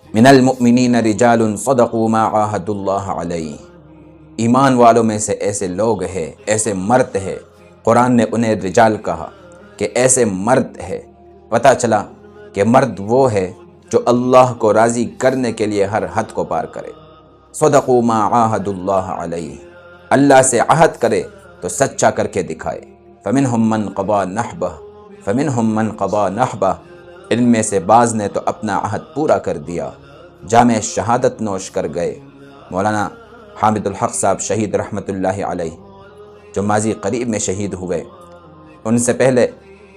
من المؤمنین رجال صدقوا ما عاہدوا اللہ علیہ، ایمان والوں میں سے ایسے لوگ ہیں، ایسے مرد ہیں، قرآن نے انہیں رجال کہا کہ ایسے مرد ہے۔ پتہ چلا کہ مرد وہ ہے جو اللہ کو راضی کرنے کے لیے ہر حد کو پار کرے۔ صدقوا ما عاہدوا اللہ علیہ، اللہ سے عہد کرے تو سچا کر کے دکھائے۔ فمنہم من قضی نحبہ، فمنہم من قضی نحبہ، ان میں سے بعض نے تو اپنا عہد پورا کر دیا، جام شہادت نوش کر گئے۔ مولانا حامد الحق صاحب شہید رحمۃ اللہ علیہ جو ماضی قریب میں شہید ہوئے، ان سے پہلے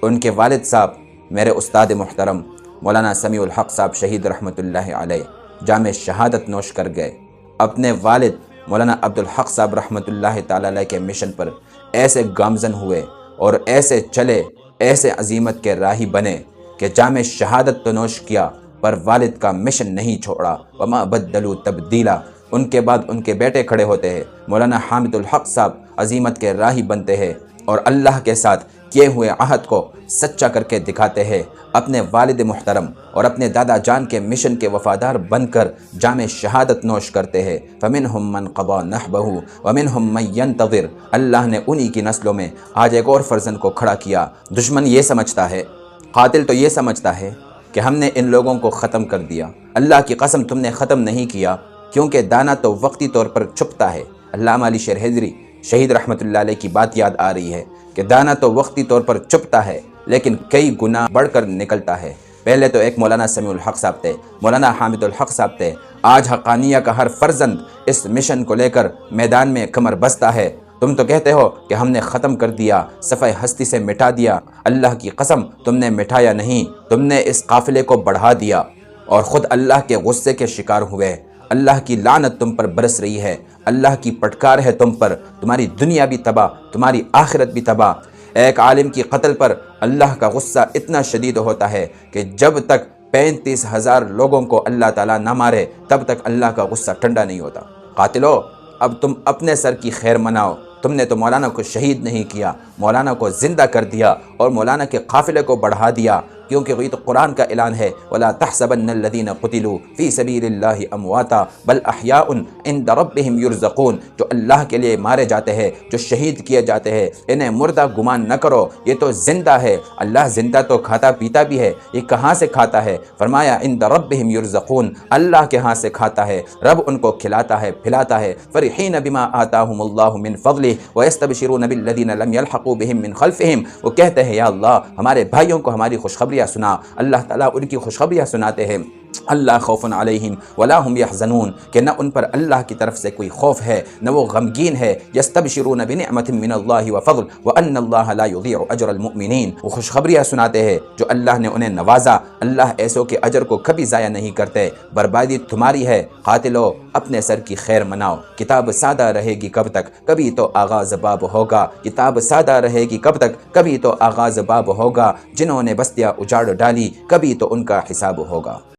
ان کے والد صاحب میرے استاد محترم مولانا سمیع الحق صاحب شہید رحمۃ اللہ علیہ جام شہادت نوش کر گئے۔ اپنے والد مولانا عبدالحق صاحب رحمۃ اللہ تعالی علیہ کے مشن پر ایسے گامزن ہوئے اور ایسے چلے، ایسے عظیمت کے راہی بنے کہ جام شہادت تو نوش کیا پر والد کا مشن نہیں چھوڑا۔ وما بدلوا تبدیلا، ان کے بعد ان کے بیٹے کھڑے ہوتے ہیں، مولانا حامد الحق صاحب عظیمت کے راہی بنتے ہیں اور اللہ کے ساتھ کیے ہوئے عہد کو سچا کر کے دکھاتے ہیں۔ اپنے والد محترم اور اپنے دادا جان کے مشن کے وفادار بن کر جام شہادت نوش کرتے ہیں۔ فمنہم من قضی نحبہ ومنہم من ینتظر، اللہ نے انہی کی نسلوں میں آج ایک اور فرزند کو کھڑا کیا۔ دشمن یہ سمجھتا ہے، قاتل تو یہ سمجھتا ہے کہ ہم نے ان لوگوں کو ختم کر دیا۔ اللہ کی قسم تم نے ختم نہیں کیا، کیونکہ دانہ تو وقتی طور پر چھپتا ہے۔ علامہ علی شیر حیدری شہید رحمۃ اللہ علیہ کی بات یاد آ رہی ہے کہ دانہ تو وقتی طور پر چھپتا ہے لیکن کئی گنا بڑھ کر نکلتا ہے۔ پہلے تو ایک مولانا سمیع الحق صاحب تھے، مولانا حامد الحق صاحب تھے، آج حقانیہ کا ہر فرزند اس مشن کو لے کر میدان میں کمر بستہ ہے۔ تم تو کہتے ہو کہ ہم نے ختم کر دیا، صفحہ ہستی سے مٹا دیا، اللہ کی قسم تم نے مٹایا نہیں، تم نے اس قافلے کو بڑھا دیا اور خود اللہ کے غصے کے شکار ہوئے۔ اللہ کی لعنت تم پر برس رہی ہے، اللہ کی پٹکار ہے تم پر، تمہاری دنیا بھی تباہ، تمہاری آخرت بھی تباہ۔ ایک عالم کی قتل پر اللہ کا غصہ اتنا شدید ہوتا ہے کہ جب تک 35,000 لوگوں کو اللہ تعالیٰ نہ مارے تب تک اللہ کا غصہ ٹھنڈا نہیں ہوتا۔ قاتلو، اب تم اپنے سر کی خیر مناؤ، تم نے تو مولانا کو شہید نہیں کیا، مولانا کو زندہ کر دیا اور مولانا کے قافلے کو بڑھا دیا، کیونکہ یہ تو قرآن کا اعلان ہے وَلَا تَحْسَبَنَّ الَّذِينَ قُتِلُوا فِي سَبِيلِ اللَّهِ أَمْوَاتًا بَلْ أَحْيَاءٌ عِندَ رَبِّهِمْ يُرْزَقُونَ، جو اللہ کے لیے مارے جاتے ہیں، جو شہید کیے جاتے ہیں، انہیں مردہ گمان نہ کرو، یہ تو زندہ ہے۔ اللہ زندہ تو کھاتا پیتا بھی ہے، یہ کہاں سے کھاتا ہے؟ فرمایا عِندَ رَبِّهِمْ يُرْزَقُونَ، اللہ کے ہاں سے کھاتا ہے، رب ان کو کھلاتا ہے پھلاتا ہے۔ فَرِحِينَ بِمَا آتَاهُمُ اللَّهُ مِنْ فَضْلِهِ وَيَسْتَبْشِرُونَ بِالَّذِينَ لَمْ يَلْحَقُوا بِهِمْ مِنْ خَلْفِهِمْ، وہ کہتے ہیں یا اللہ ہمارے بھائیوں کو ہماری خوشخبریاں سنا۔ اللہ تعالیٰ ان کی خوشخبریاں سناتے ہیں، اللہ خوف علیہم ولا هم یحزنون، کہ نہ ان پر اللہ کی طرف سے کوئی خوف ہے نہ وہ غمگین ہے۔ یستبشرون بنعمت من اللہ وفضل وان اللہ لا یضیع اجر المؤمنین، وہ خوشخبریاں سناتے ہیں جو اللہ نے انہیں نوازا، اللہ ایسوں کے اجر کو کبھی ضائع نہیں کرتے۔ بربادی تمہاری ہے، قاتلو اپنے سر کی خیر مناؤ۔ کتاب سادہ رہے گی کب تک، کبھی تو آغاز باب ہوگا۔ کتاب سادہ رہے گی کب تک، کبھی تو آغاز باب ہوگا۔ جنہوں نے بستیاں اجاڑ ڈالی کبھی تو ان کا حساب ہوگا۔